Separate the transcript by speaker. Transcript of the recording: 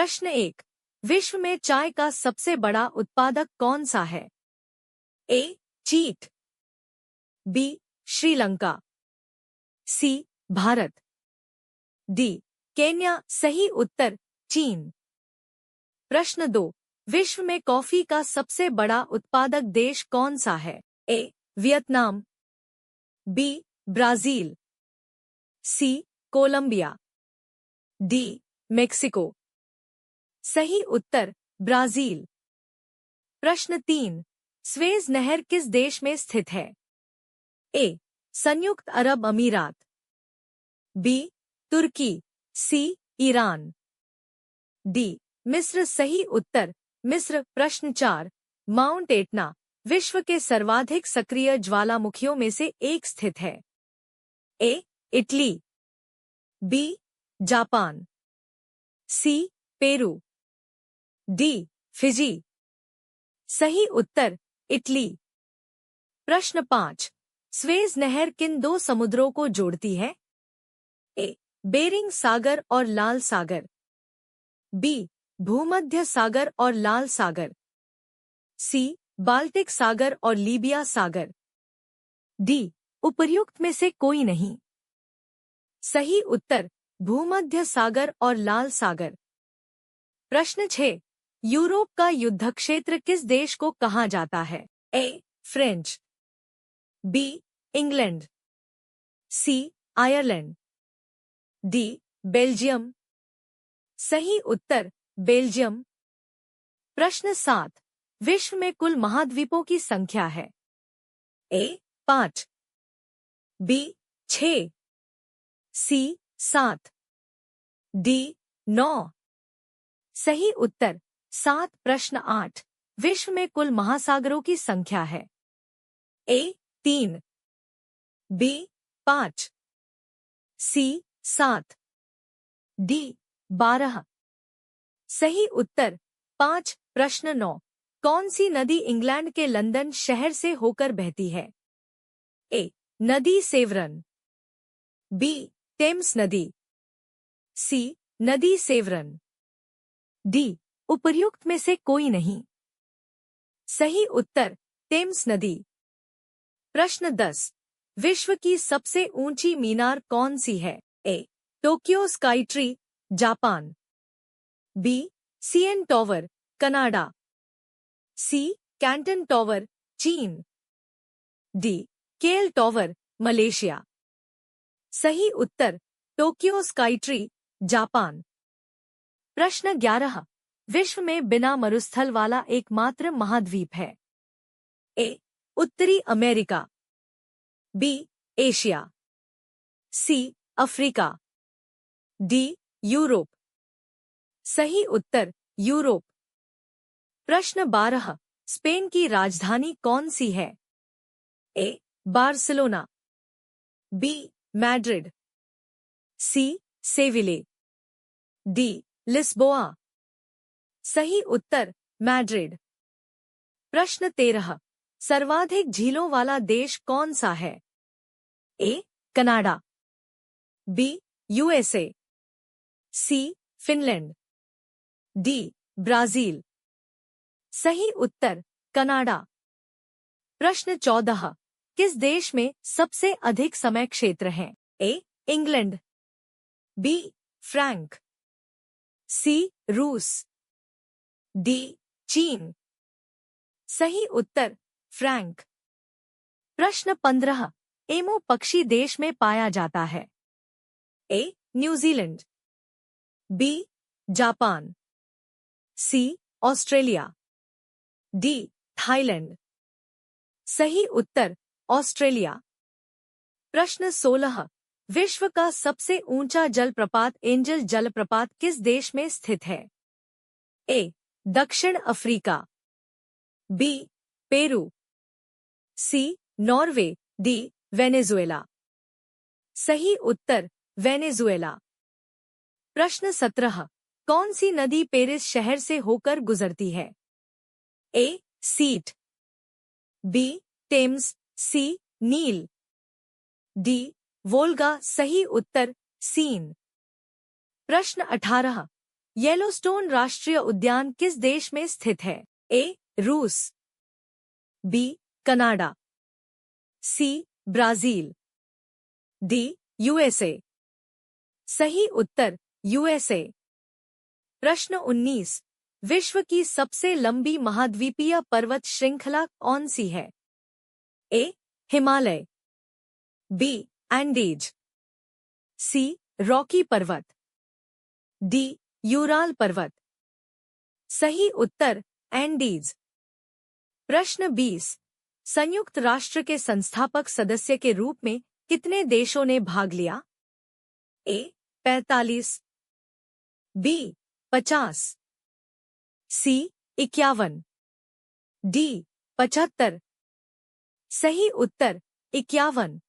Speaker 1: प्रश्न 1। विश्व में चाय का सबसे बड़ा उत्पादक कौन सा है? ए. चीन, बी. श्रीलंका, सी. भारत, डी. केन्या। सही उत्तर चीन। प्रश्न 2। विश्व में कॉफी का सबसे बड़ा उत्पादक देश कौन सा है? A. Vietnam, B. Brazil, C. Colombia, D. Mexico. सही उत्तर ब्राजील। प्रश्न 3। स्वेज नहर किस देश में स्थित है? ए. संयुक्त अरब अमीरात, बी. तुर्की, सी. Iran, D. मिस्र। सही उत्तर मिस्र। प्रश्न 4। माउंट एटना विश्व के सर्वाधिक सक्रिय ज्वालामुखियों में से एक स्थित है। A. Italy, B. Japan, C. Peru, D. Fiji. सही उत्तर इटली। प्रश्न 5। स्वेज नहर किन दो समुद्रों को जोड़ती है? ए. बेरिंग सागर और लाल सागर, बी. भूमध्य सागर और लाल सागर, सी. बाल्टिक सागर और लीबिया सागर, डी. उपर्युक्त में से कोई नहीं। सही उत्तर भूमध्य सागर और लाल सागर। प्रश्न 6। यूरोप का युद्ध क्षेत्र किस देश को कहा जाता है? A. French, B. England, C. Ireland, D. Belgium. सही उत्तर बेल्जियम। प्रश्न 7। विश्व में कुल महाद्वीपों की संख्या है? ए. 5, बी. 6, सी. 7, डी. 9। सही उत्तर 7। प्रश्न 8। विश्व में कुल महासागरों की संख्या है? ए. 3, बी. 5, सी. 7, डी. 12। सही उत्तर 5। प्रश्न 9। कौन सी नदी इंग्लैंड के लंदन शहर से होकर बहती है? ए. नदी सेवरन, बी. टेम्स नदी, सी. नदी सेवरन, डी. उपर्युक्त में से कोई नहीं। सही उत्तर टेम्स नदी। प्रश्न 10। विश्व की सबसे ऊंची मीनार कौन सी है? A. Tokyo Sky Tree, Japan, B. CN Tower, Canada, C. Canton Tower, चीन, डी. KL Tower, Malaysia. सही उत्तर टोक्यो स्काई ट्री, जापान। प्रश्न 11। विश्व में बिना मरुस्थल वाला एकमात्र महाद्वीप है? ए. उत्तरी America, B. Asia, C. Africa, D. Europe. सही उत्तर यूरोप। प्रश्न 12। स्पेन की राजधानी कौन सी है? A. Barcelona, B. Madrid, C. Seville, D. Lisboa. सही उत्तर मैड्रिड। प्रश्न 13। सर्वाधिक झीलों वाला देश कौन सा है? A. Canada, B. USA, C. Finland, D. Brazil. सही उत्तर कनाडा। प्रश्न 14। किस देश में सबसे अधिक समय क्षेत्र है? A. England, B. France, C. रूस, डी. चीन। सही उत्तर फ्रैंक। प्रश्न 15। एमो पक्षी देश में पाया जाता है? A. New Zealand, B. Japan, C. Australia, D. Thailand. सही उत्तर ऑस्ट्रेलिया। प्रश्न 16। विश्व का सबसे ऊंचा जलप्रपात एंजल जलप्रपात किस देश में स्थित है? ए. दक्षिण Africa, B. Peru, C. Norway, D. Venezuela. सही उत्तर वेनेजुएला। प्रश्न 17। कौन सी नदी पेरिस शहर से होकर गुजरती है? A. Seine, B. Thames, C. नील, डी. वोल्गा। सही उत्तर सीन। प्रश्न 18। येलोस्टोन राष्ट्रीय उद्यान किस देश में स्थित है? ए. रूस, B. Canada, C. Brazil, D. USA. सही उत्तर यूएसए। प्रश्न 19। विश्व की सबसे लंबी महाद्वीपीय पर्वत श्रृंखला कौन सी है? ए. हिमालय, बी. एंडीज, सी. रॉकी पर्वत, डी. यूराल पर्वत। सही उत्तर एंडीज। प्रश्न 20। संयुक्त राष्ट्र के संस्थापक सदस्य के रूप में कितने देशों ने भाग लिया? ए. 45, बी. 50, सी. 51, डी. 75। सही उत्तर 51।